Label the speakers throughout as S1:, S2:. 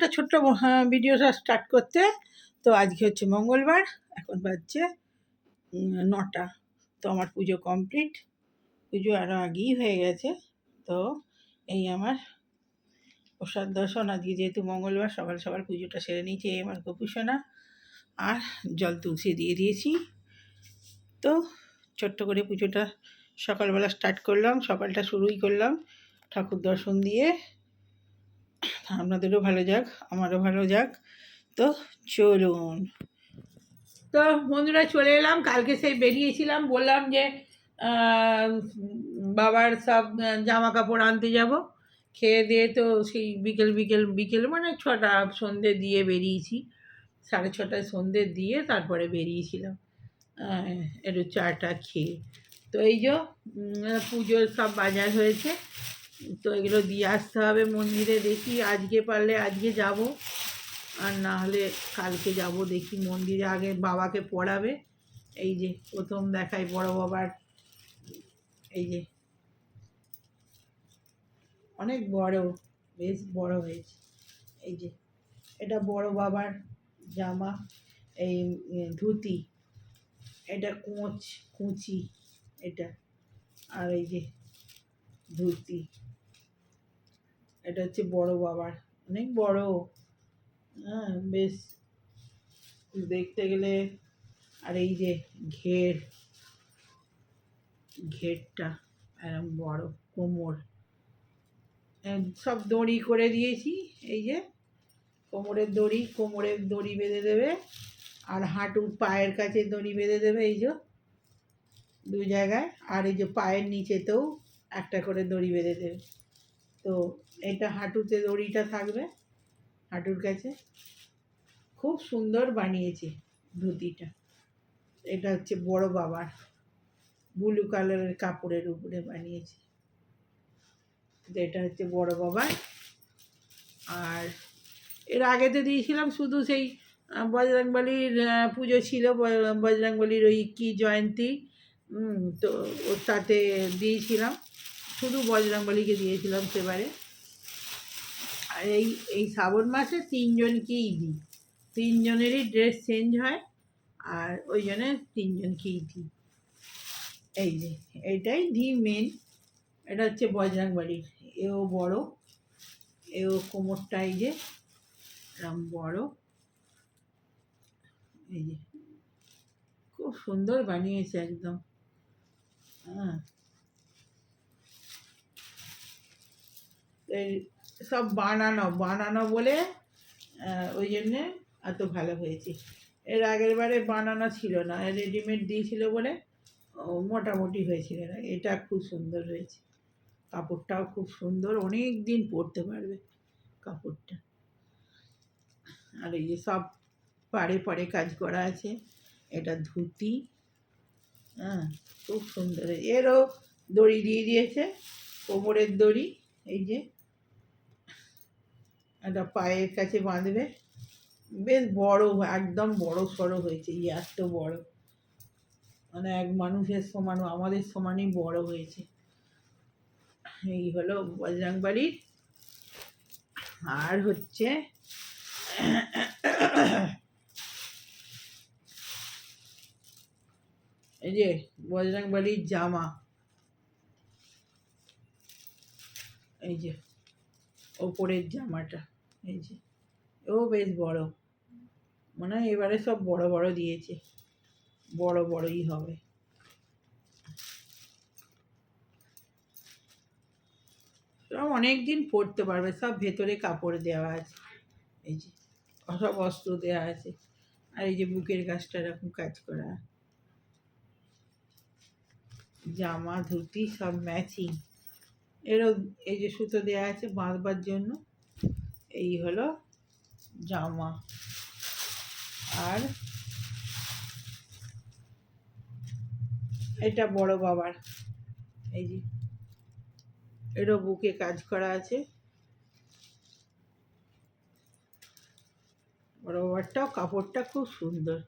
S1: একটা ছোট্ট ভিডিওটা স্টার্ট করতে। তো আজকে হচ্ছে মঙ্গলবার, এখন বাজছে 9টা। তো আমার পুজো কমপ্লিট, পুজো আরও আগেই হয়ে গেছে। তো এই আমার প্রসাদ দর্শন, আজকে যেহেতু মঙ্গলবার সকাল সকাল পুজোটা সেরে নিয়েছি। এই আমার গোপুসোনা, আর জল তুলসী দিয়ে দিয়েছি। তো ছোট্ট করে পুজোটা সকালবেলা স্টার্ট করলাম, সকালটা শুরুই করলাম ঠাকুর দর্শন দিয়ে। আপনাদেরও ভালো যাক, আমারও ভালো যাক। তো চলুন। তো বন্ধুরা চলে এলাম। কালকে সেই বেরিয়েছিলাম, বললাম যে বাবার সব জামা কাপড় আনতে যাব। খেয়ে দিয়ে তো সেই বিকেল মানে 6টা সন্ধে দিয়ে বেরিয়েছি। 6:30টায় সন্ধে দিয়ে তারপরে বেরিয়েছিলাম একটু চাটা খেয়ে। তো এই যে পুজোর সব বাজার হয়েছে, তো এগুলো দিয়ে আসতে হবে মন্দিরে। দেখি আজকে পারলে আজকে যাব, আর না হলে কালকে যাব। দেখি মন্দিরে আগে বাবাকে পড়াবে। এই যে প্রথম দেখাই বড় বাবার, এই যে অনেক বড়, বেশ বড় হয়েছে। এই যে এটা বড় বাবার জামা, এই ধুতি, এটা কুচি এটা, আর এই যে ধুতি, এটা হচ্ছে বড় বাবার, অনেক বড়। হ্যাঁ, বেশ দেখতে গেলে। আর এই যে ঘেরটা এরকম বড়, কোমর সব দড়ি করে দিয়েছি। এই যে কোমরের দড়ি বেঁধে দেবে, আর হাঁটুর পায়ের কাছে দড়ি বেঁধে দেবে, এই যে 2 জায়গায়। আর এই যে পায়ের নিচেতেও একটা করে দড়ি বেঁধে দেবে। তো এটা হাঁটুতে দড়িটা থাকবে, হাঁটুর কাছে। খুব সুন্দর বানিয়েছে ধুতিটা। এটা হচ্ছে বড় বাবার, ব্লু কালারের কাপড়ের উপরে বানিয়েছে। এটা হচ্ছে বড় বাবার। আর এর আগে তো দিয়েছিলাম শুধু সেই বজরংবলীর পুজো ছিল, বজরংবলীর ওই কি জয়ন্তী, তো ওর সাথে দিয়েছিলাম, শুধু বজরংবলীকে দিয়েছিলাম সেবারে। আর এই শ্রাবণ মাসে 3জনকেই দিই, 3জনেরই ড্রেস চেঞ্জ হয়, আর ওই জন্য 3জনকেই দিই। এই যে এইটাই দিই মেন। এটা হচ্ছে বজরংবলীর, এও বড়, এও কোমরটা এই যে এরকম বড়। এই যে খুব সুন্দর বানিয়েছে একদম। হ্যাঁ, এই সব বানানো বলে ওই জন্যে এত ভালো হয়েছে। এর আগের বারে বানানো ছিল না, রেডিমেড দিয়েছিল বলে মোটামুটি হয়েছিল না। এটা খুব সুন্দর হয়েছে, কাপড়টাও খুব সুন্দর, অনেক দিন পরতে পারবে কাপড়টা। আর এই যে সব পাড়ে কাজ করা আছে। এটা ধুতি, হ্যাঁ খুব সুন্দর। এরও দড়ি দিয়ে দিয়েছে, কোমরের দড়ি। এই যে একটা পায়ের কাছে বাঁধবে, বেশ বড়, একদম বড় সড়ো হয়েছে। এত বড়, মানে এক মানুষের সমান, আমাদের সমানই বড় হয়েছে। এই হলো বজরংবলীর। আর হচ্ছে এই যে বজরংবলীর জামা, এই যে ওপরের জামাটা, এই যে ও বেশ বড়। মনে হয় এবারে সব বড় বড় দিয়েছে, বড়ই হবে। সব অনেক দিন পরতে পারবে, সব ভেতরে কাপড় দেওয়া আছে। এই যে সব অস্ত্র দেওয়া আছে। আর এই যে বুকের কাজটা এরকম কাজ করা, জামা ধুতি সব ম্যাচিং। এরও এই যে সুতো দেওয়া আছে বাঁধবার জন্য। এই হলো জামা। আর এটা বড় বাবার, এই যে এরও বুকে কাজ করা আছে। বড় বাবারটাও কাপড়টা খুব সুন্দর,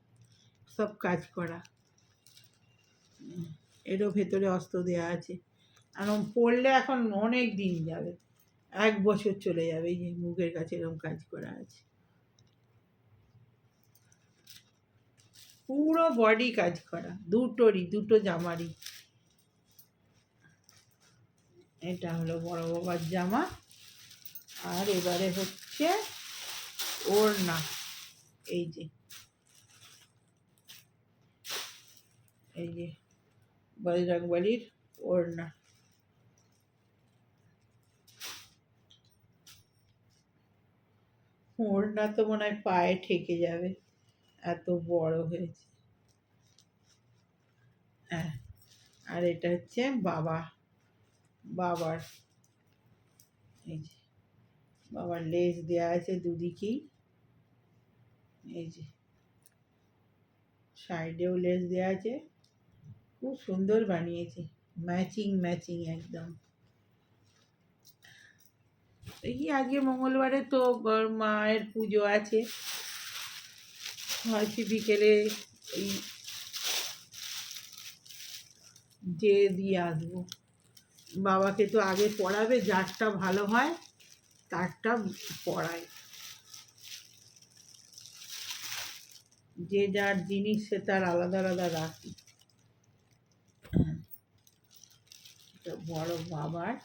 S1: সব কাজ করা। এরও ভেতরে অস্ত্র দেওয়া আছে। আর পরলে এখন অনেক দিন যাবে, 1 বছর চলে যাবে। এই যে মুখের কাছে এরকম কাজ করা আছে, পুরো বডি কাজ করা, দুটো জামারই। এটা হলো বড় বাবার জামা। আর এবারে হচ্ছে ওড়না। এই যে বজরংবলীর ওড়না। ওড়না তো মনে হয় পায়ে ঠেকে যাবে, এত বড় হয়েছে। হ্যাঁ, আর এটা হচ্ছে বাবার। এই যে বাবার লেস দেওয়া আছে দুদিকেই। এই যে সাইডেও লেস দেওয়া আছে, খুব সুন্দর বানিয়েছে, ম্যাচিং একদম। এই আজকে মঙ্গলবারে তো মায়ের পুজো আছে, হয়তো বিকেলে এই যে দিয়ে আসবো। বাবাকে তো আগে পড়াবে, যারটা ভালো হয় তারটা পড়ায়। যে যার জিনিস সে তার আলাদা আলাদা রাখি। বড় বাবার।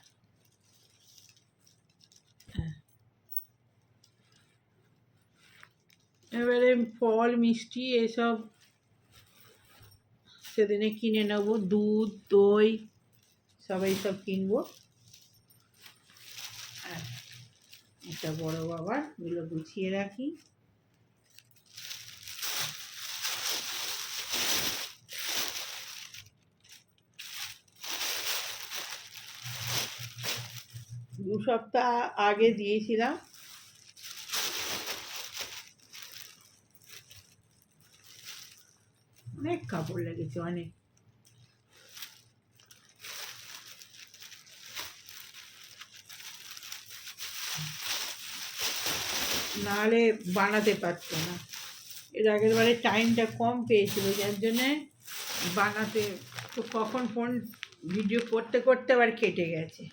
S1: এবারে ফল মিষ্টি এসব সেদিনে কিনে নেবো, দুধ দই সবাই সব কিনবো। এটা বড় বাবার, এগুলো গুছিয়ে রাখি। দু সপ্তাহ আগে দিয়েছিলাম। অনেক কাপড় লেগেছে, অনেক। নাহলে বানাতে পারতো না। এর আগের বারে টাইমটা কম পেয়েছিল, যার জন্যে বানাতে, তো কখন ফোন ভিডিও করতে করতে আবার কেটে গেছে।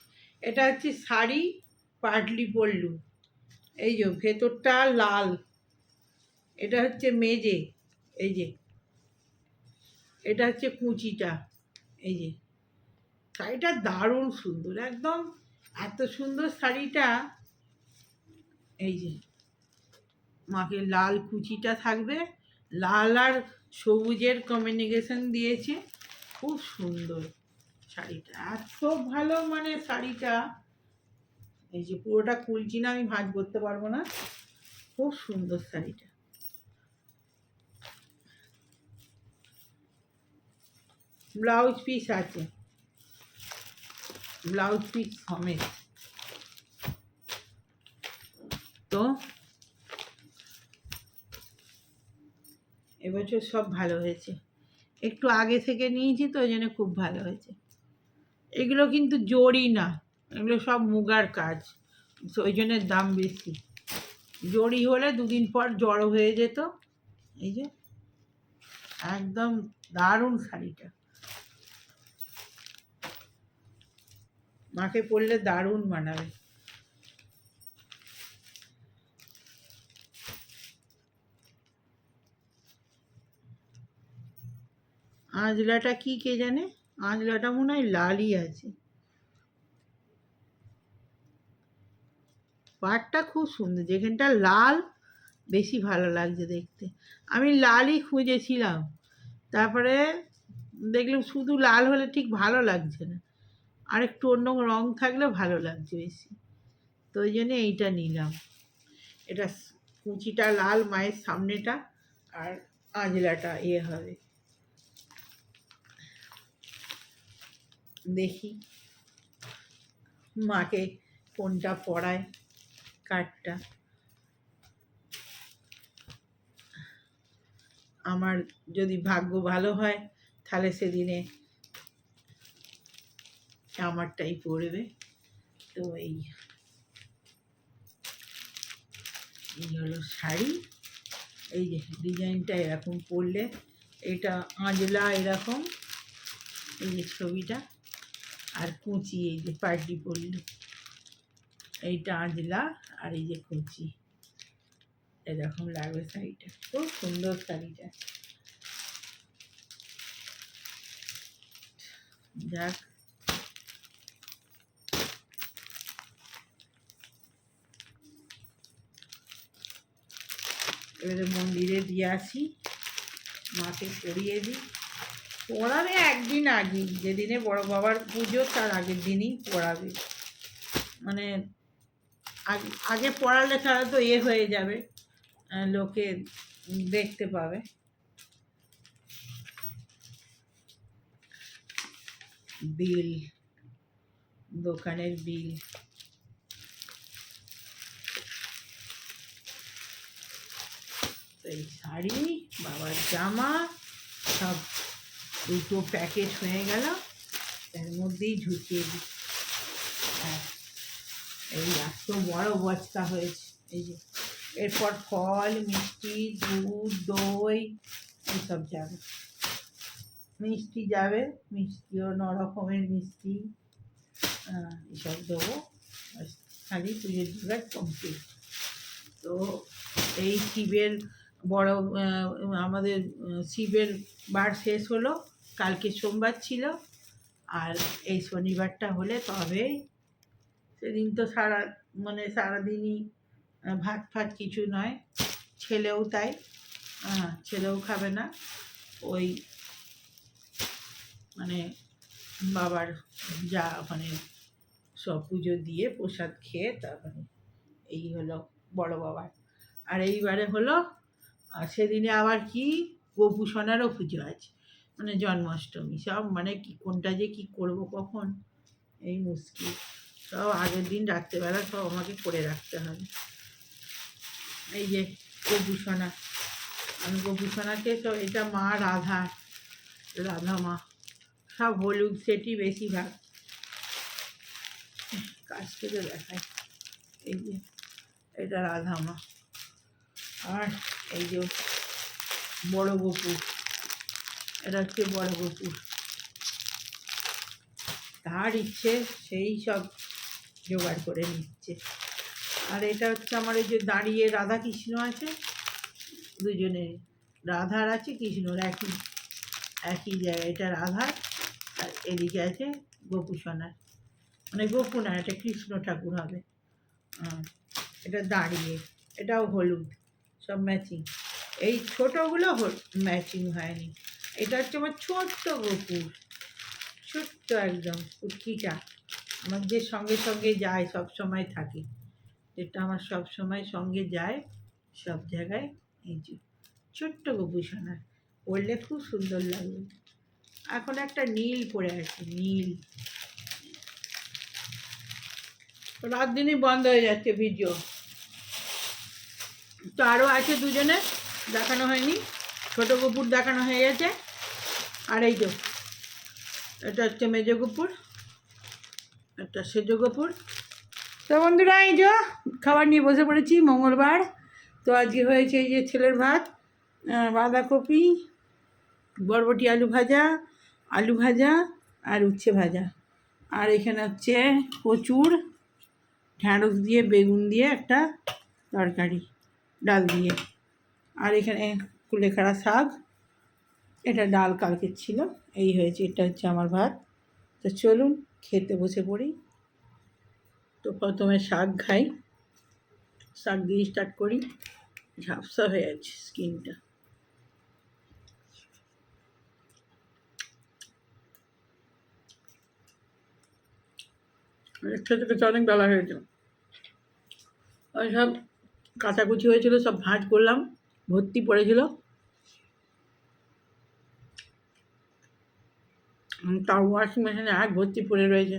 S1: এটা হচ্ছে শাড়ি পাটলি পল্লু। এই যে ভেতরটা লাল, এটা হচ্ছে মেজে। এই যে এটা হচ্ছে কুচিটা। এই যে শাড়িটা দারুণ সুন্দর, একদম এত সুন্দর শাড়িটা। এই যে মাকে লাল কুচিটা থাকবে, লাল আর সবুজের কমিউনিকেশন দিয়েছে, খুব সুন্দর শাড়িটা, এত ভালো মানে শাড়িটা। এই যে পুরোটা খুলছি না, আমি ভাঁজ করতে পারবো না, খুব সুন্দর শাড়িটা। ব্লাউজ পিস আছে, ব্লাউজ পিস সমেত। তো এবছর সব ভালো হয়েছে, একটু আগে থেকে নিয়েছি তো ওই জন্য খুব ভালো হয়েছে। এগুলো কিন্তু জড়ি না, এগুলো সব মুগার কাজ, ওই জন্য দাম বেশি। জড়ি হলে দুদিন পর জড়ো হয়ে যেত। এই যে একদম দারুণ শাড়িটা, মাকে পরলে দারুণ মানাবে। আঁচলাটা কি কে জানে, আঁচলাটা মনে হয় লালই আছে। পাড়টা খুব সুন্দর, যেখানটা লাল বেশি ভালো লাগছে দেখতে। আমি লালই খুঁজেছিলাম, তারপরে দেখলাম শুধু লাল হলে ঠিক ভালো লাগছে না, আর একটু অন্য রং থাকলে ভালো লাগছে বেশি, তো ওই জন্য এইটা নিলাম। এটা কুচিটা লাল, মায়ের সামনেটা, আর আঁচলাটা হবে। দেখি মাকে কোনটা পরায়, কাঠটা। আমার যদি ভাগ্য ভালো হয় তাহলে সেদিনে আমারটাই পড়বে। তো এই হলো শাড়ি। এই যে ডিজাইনটা এরকম পরলে, এটা আঁচলা এরকম, এই যে ছবিটা, আর কুচি এই যে পাটলি পরলে। এইটা আঁজলা আর এই যে কুচি, এরকম লাগবে শাড়িটা, খুব সুন্দর শাড়িটা। যাক, এবারে মন্দিরে দিয়ে আসি, মাকে পরিয়ে দিই। পড়াবে একদিন আগেই, যেদিনে বড় বাবার পুজো তার আগের দিনই পড়াবে। মানে আগে পড়ালে তারা তো হয়ে যাবে, লোকে দেখতে পাবে। বিল, দোকানের বিল। এই শাড়ি, বাবার জামা সব দুটো প্যাকেট হয়ে গেল, এর মধ্যেই ঢুকিয়ে দিই। এই এত বড় বস্তা হয়েছে। এই যে এরপর ফল, মিষ্টি, দুধ, দই এইসব যাবে। মিষ্টি যাবে, মিষ্টিও 9 রকমের মিষ্টি, এসব দেবো। খালি পুজোর জোগাড় কমপ্লিট। তো এই শিবের বড় আমাদের শিবের বার শেষ হলো, কালকে সোমবার ছিল, আর এই শনিবারটা হলে তবেই, সেদিন তো সারাদিনই ভাত ফাত কিছু নয়, ছেলেও তাই, ছেলেও খাবে না, ওই বাবার যা সব পুজো দিয়ে প্রসাদ খেয়ে তারপরে এই হলো বড় বাবার। আর এইবারে হলো সেদিনে আবার কি গোপুসোনারও পুজো আছে, জন্মাষ্টমী। সব কি কোনটা যে কি করব কখন, এই মুশকিল। সব আগের দিন রাত্রেবেলা সব আমাকে করে রাখতে হবে। এই যে গোপুসোনা, আমি গোপুসোনাকে সব, এটা মা রাধা মা, সব হলুদ সেটই বেশিরভাগ। কাজ থেকে দেখায়, এই যে এটা রাধা মা, আর এই যে বড় গোপুর, এটা হচ্ছে বড় গোপুর। তার ইচ্ছে সেই সব জোগাড় করে নিচ্ছে। আর এটা হচ্ছে আমার এই যে দাঁড়িয়ে রাধা কৃষ্ণ আছে, দুজনে রাধার আছে কৃষ্ণর একই জায়গায়। এটা রাধার, আর এদিকে আছে গোপুসোনার, গোপু না, এটা কৃষ্ণ ঠাকুর হবে। এটা দাঁড়িয়ে, এটাও হলুদ, সব ম্যাচিং। এই ছোটোগুলো ম্যাচিং হয়নি। এটা হচ্ছে আমার ছোট্ট গোপুর, ছোট্ট একদম কুটকিটা, আমার যে সঙ্গে সঙ্গে যায়, সব সময় থাকে, যেটা আমার সব সময় সঙ্গে যায় সব জায়গায়। এই যে ছোট্ট গোপুসোনা, পরলে খুব সুন্দর লাগবে। এখন একটা নীল পরে আছে, নীল। রাত দিনই বন্ধ হয়ে যাচ্ছে ভিডিও। তো আরও আছে দুজনে, দেখানো হয়নি। ছোট কুকুর দেখানো হয়ে গেছে, আর এই যে এটা হচ্ছে মেজ কুকুর, একটা সেজ কুকুর। তো বন্ধুরা, এই যে খাবার নিয়ে বসে পড়েছি, মঙ্গলবার। তো আজকে হয়েছে এই যে ছেলের ভাত, বাঁধাকপি, বরবটি আলু ভাজা আর উচ্ছে ভাজা। আর এখানে হচ্ছে কচুর, ঢ্যাঁড়স দিয়ে বেগুন দিয়ে একটা তরকারি, ডাল দিয়ে। আর এখানে কুলেখাড়া শাক, এটা ডাল কালকের ছিল। এই হয়েছে, এটা হচ্ছে আমার ভাত। তো চলুন খেতে বসে পড়ি। তো প্রথমে শাক খাই, শাক দিয়ে স্টার্ট করি। ঝাপসা হয়ে আছে স্কিনটা। খেতে খেতে অনেক বেলা হয়েছে। ওই সব কাচাকুচি হয়েছিল, সব ভাঁজ করলাম, ভর্তি পড়েছিল, তার ওয়াশিং মেশিনে এক ভর্তি পড়ে রয়েছে,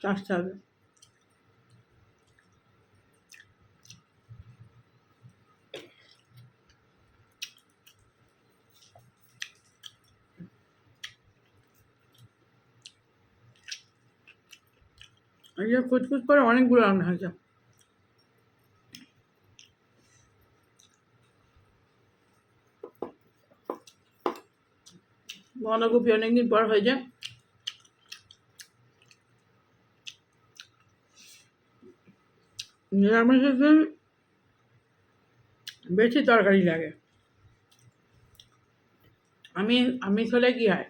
S1: কাচতে হবে। এই যে কুচকুচ করে অনেকগুলো রান্না হয়েছে। বাঁধাকপি অনেকদিন পর হয়েছে, নিরামিষের দিন বেশি তরকারি লাগে। আমিষ হলে কী হয়,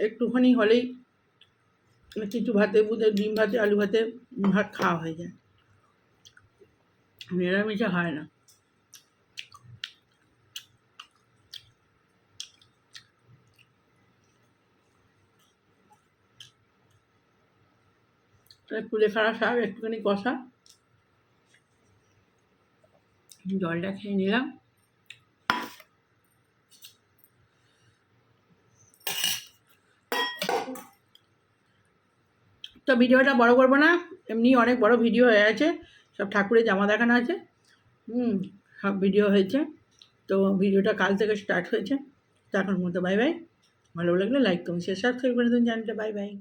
S1: একটুখানি হলেই কিছু ভাতে বুঝে ডিম ভাতে আলু ভাতে ভাত খাওয়া হয়ে যায়, নিরামিষে হয় না। কুলেখাড়া শাক একটুখানি কষা, জলটা খেয়ে নিলাম। তো ভিডিওটা বড় করবো না, এমনি অনেক বড় ভিডিও হয়ে আছে, সব ঠাকুরের জামা দেখানো আছে, সব ভিডিও হয়েছে। তো ভিডিওটা কাল থেকে স্টার্ট হয়েছে। তো এখন মতো বাই বাই। ভালো লাগলে লাইক করুন, শেয়ার সাবস্ক্রাইব করে দিন চ্যানেলটা। Bye bye.